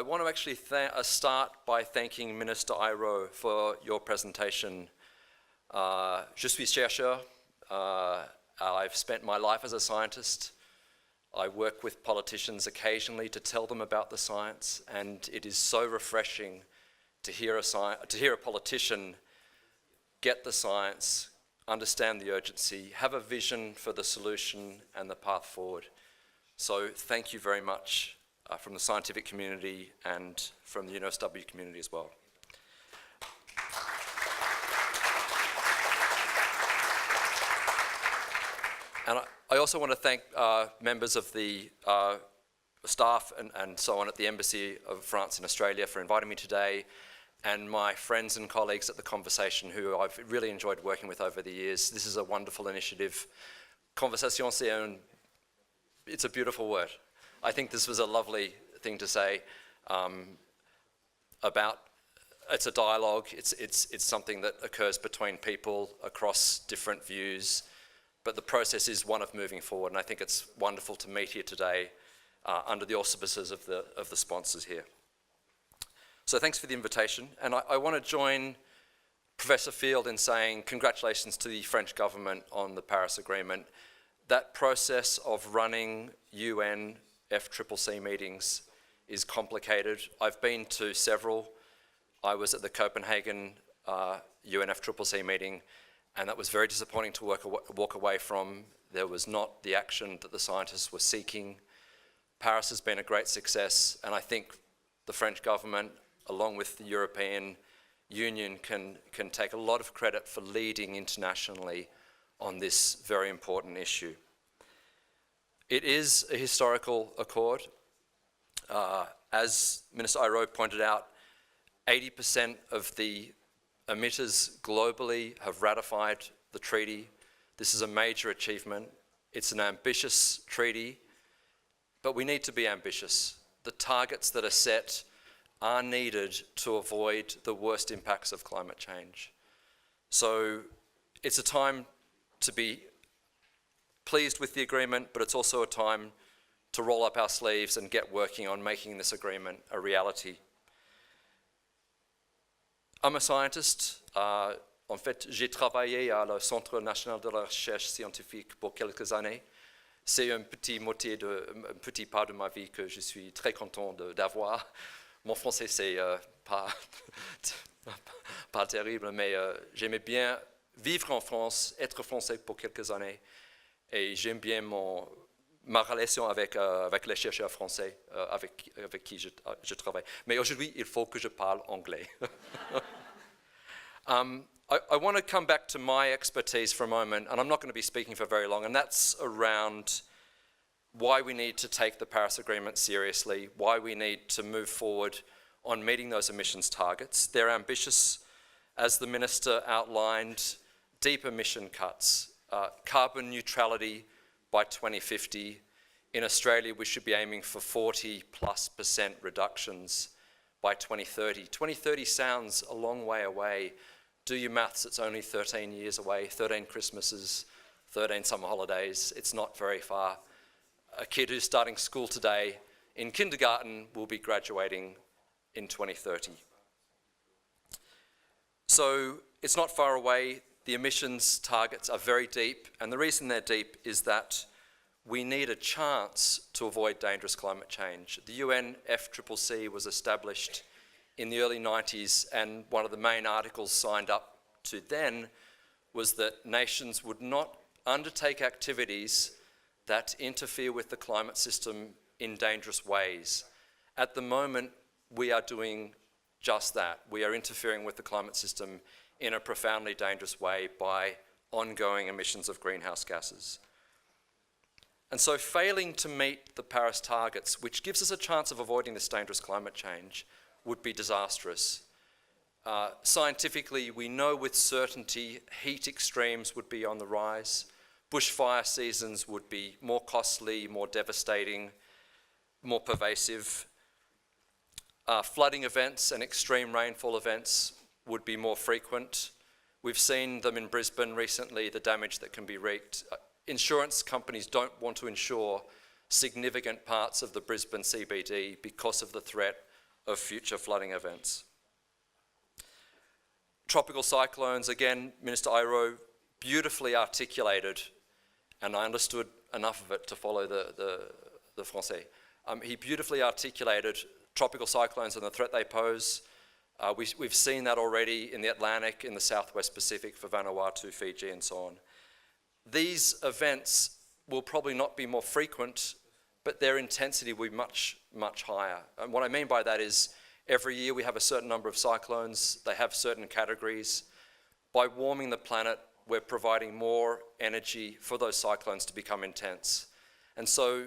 I want to actually start by thanking Minister Iro for your presentation. Je suis chercheur. I've spent my life as a scientist. I work with politicians occasionally to tell them about the science, and it is so refreshing to hear a politician get the science, understand the urgency, have a vision for the solution and the path forward. So thank you very much from the scientific community and from the UNSW community as well. And I also want to thank members of the staff and so on at the Embassy of France in Australia for inviting me today, and my friends and colleagues at The Conversation who I've really enjoyed working with over the years. This is a wonderful initiative. Conversation, it's a beautiful word. I think this was a lovely thing to say about, it's a dialogue, it's something that occurs between people across different views, but the process is one of moving forward, and I think it's wonderful to meet here today under the auspices of the sponsors here. So thanks for the invitation, and I want to join Professor Field in saying congratulations to the French government on the Paris Agreement. That process of running UN FCCC meetings is complicated. I've been to several. I was at the Copenhagen UN FCCC meeting, and that was very disappointing to walk away from. There was not the action that the scientists were seeking. Paris has been a great success, and I think the French government, along with the European Union, can take a lot of credit for leading internationally on this very important issue. It is a historical accord. As Minister Iro pointed out, 80% of the emitters globally have ratified the treaty. This is a major achievement. It's an ambitious treaty, but we need to be ambitious. The targets that are set are needed to avoid the worst impacts of climate change. So it's a time to be pleased with the agreement, but it's also a time to roll up our sleeves and get working on making this agreement a reality. I'm a scientist. En fait, j'ai travaillé à le Centre national de la recherche scientifique pour quelques années. C'est un petit part de ma vie que je suis très content d'avoir. Mon français, c'est pas terrible, mais j'aimais bien vivre en France, être français pour quelques années, et j'aime bien ma relation avec les chercheurs français avec qui je travaille. Mais aujourd'hui, il faut que je parle anglais. I want to come back to my expertise for a moment, and I'm not going to be speaking for very long, and that's around why we need to take the Paris Agreement seriously, why we need to move forward on meeting those emissions targets. They're ambitious, as the Minister outlined, deep emission cuts, carbon neutrality by 2050. In Australia, we should be aiming for 40+% reductions by 2030. 2030 sounds a long way away. Do your maths, it's only 13 years away, 13 Christmases, 13 summer holidays. It's not very far. A kid who's starting school today in kindergarten will be graduating in 2030. So it's not far away. The emissions targets are very deep, and the reason they're deep is that we need a chance to avoid dangerous climate change. The UN FCCC was established in the early 90s, and one of the main articles signed up to then was that nations would not undertake activities that interfere with the climate system in dangerous ways. At the moment, we are doing just that. We are interfering with the climate system in a profoundly dangerous way by ongoing emissions of greenhouse gases. And so failing to meet the Paris targets, which gives us a chance of avoiding this dangerous climate change, would be disastrous. Scientifically, we know with certainty heat extremes would be on the rise. Bushfire seasons would be more costly, more devastating, more pervasive. Flooding events and extreme rainfall events would be more frequent. We've seen them in Brisbane recently, the damage that can be wreaked. Insurance companies don't want to insure significant parts of the Brisbane CBD because of the threat of future flooding events. Tropical cyclones, again, Minister Airo beautifully articulated, and I understood enough of it to follow the Francais. He beautifully articulated tropical cyclones and the threat they pose. We've seen that already in the Atlantic, in the Southwest Pacific for Vanuatu, Fiji, and so on. These events will probably not be more frequent, but their intensity will be much, much higher. And what I mean by that is every year we have a certain number of cyclones. They have certain categories. By warming the planet, we're providing more energy for those cyclones to become intense. And so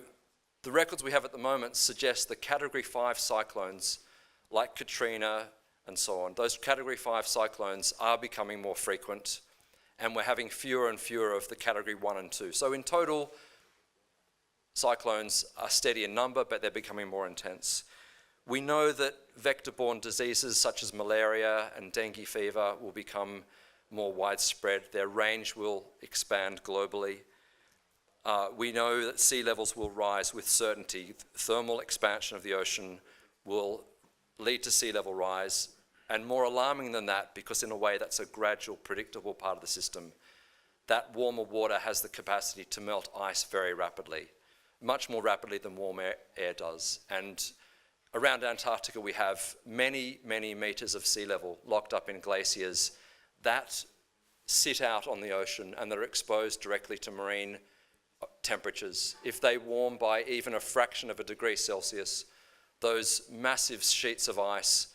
the records we have at the moment suggest the Category 5 cyclones, like Katrina and so on, those Category 5 cyclones are becoming more frequent, and we're having fewer and fewer of the Category 1 and 2. So in total, cyclones are steady in number, but they're becoming more intense. We know that vector-borne diseases such as malaria and dengue fever will become more widespread. Their range will expand globally. We know that sea levels will rise with certainty. Thermal expansion of the ocean will lead to sea level rise, and more alarming than that, because in a way that's a gradual, predictable part of the system, that warmer water has the capacity to melt ice very rapidly, much more rapidly than warm air does. And around Antarctica we have many, many meters of sea level locked up in glaciers that sit out on the ocean and that are exposed directly to marine temperatures. If they warm by even a fraction of a degree Celsius, those massive sheets of ice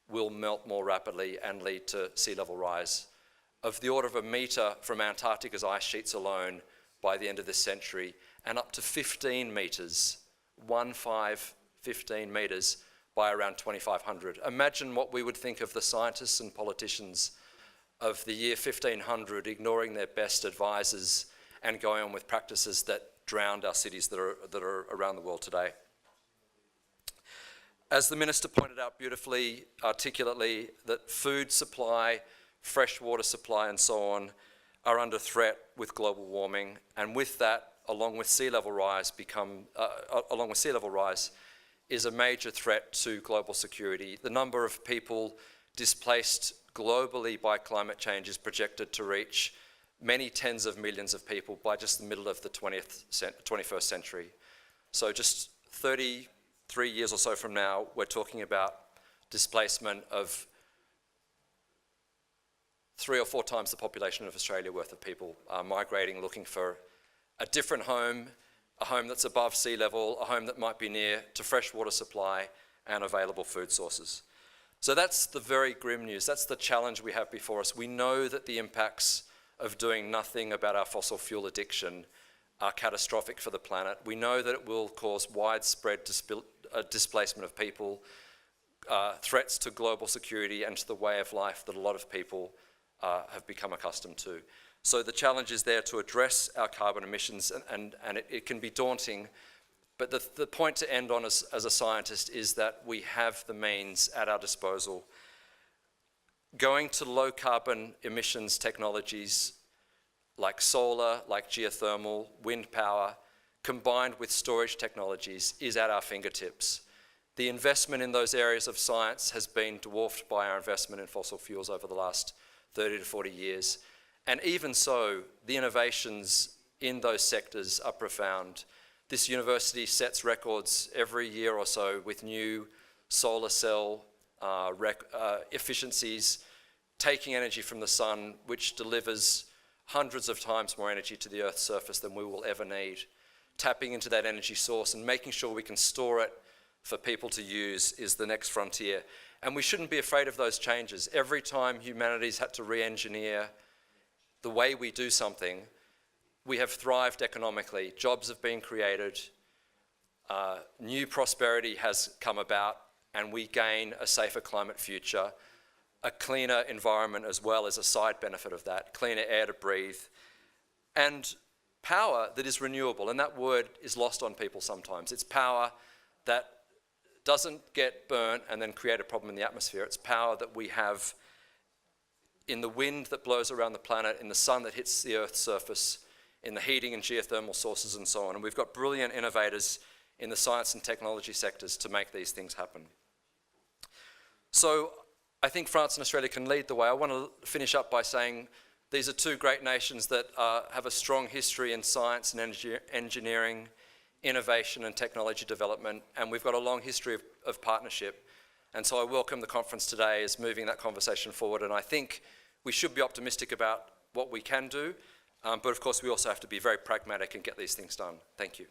will melt more rapidly and lead to sea level rise of the order of a metre from Antarctica's ice sheets alone by the end of this century, and up to 15 metres, 15 metres by around 2500. Imagine what we would think of the scientists and politicians of the year 1500 ignoring their best advisors and going on with practices that drowned our cities that are around the world today. As the Minister pointed out beautifully, articulately, that food supply, fresh water supply and so on are under threat with global warming, and with that, along with sea level rise, is a major threat to global security. The number of people displaced globally by climate change is projected to reach many tens of millions of people by just the middle of the 21st century. So just 33 years or so from now, we're talking about displacement of 3 or 4 times the population of Australia worth of people migrating, looking for a different home, a home that's above sea level, a home that might be near to fresh water supply and available food sources. So that's the very grim news. That's the challenge we have before us. We know that the impacts of doing nothing about our fossil fuel addiction are catastrophic for the planet. We know that it will cause widespread displacement of people, threats to global security and to the way of life that a lot of people have become accustomed to. So the challenge is there to address our carbon emissions, and it can be daunting, but the point to end on as a scientist is that we have the means at our disposal. Going to low carbon emissions technologies like solar, like geothermal, wind power, combined with storage technologies is at our fingertips. The investment in those areas of science has been dwarfed by our investment in fossil fuels over the last 30 to 40 years. And even so, the innovations in those sectors are profound. This university sets records every year or so with new solar cell efficiencies, taking energy from the sun, which delivers hundreds of times more energy to the Earth's surface than we will ever need. Tapping into that energy source and making sure we can store it for people to use is the next frontier. And we shouldn't be afraid of those changes. Every time humanity's had to re-engineer the way we do something, we have thrived economically. Jobs have been created, new prosperity has come about, and we gain a safer climate future, a cleaner environment as well as a side benefit of that, cleaner air to breathe, and power that is renewable. And that word is lost on people sometimes. It's power that doesn't get burnt and then create a problem in the atmosphere. It's power that we have in the wind that blows around the planet, in the sun that hits the Earth's surface, in the heating and geothermal sources and so on. And we've got brilliant innovators in the science and technology sectors to make these things happen. So I think France and Australia can lead the way. I want to finish up by saying these are two great nations that have a strong history in science and engineering, innovation and technology development, and we've got a long history of partnership. And so I welcome the conference today as moving that conversation forward, and I think we should be optimistic about what we can do, but of course we also have to be very pragmatic and get these things done. Thank you.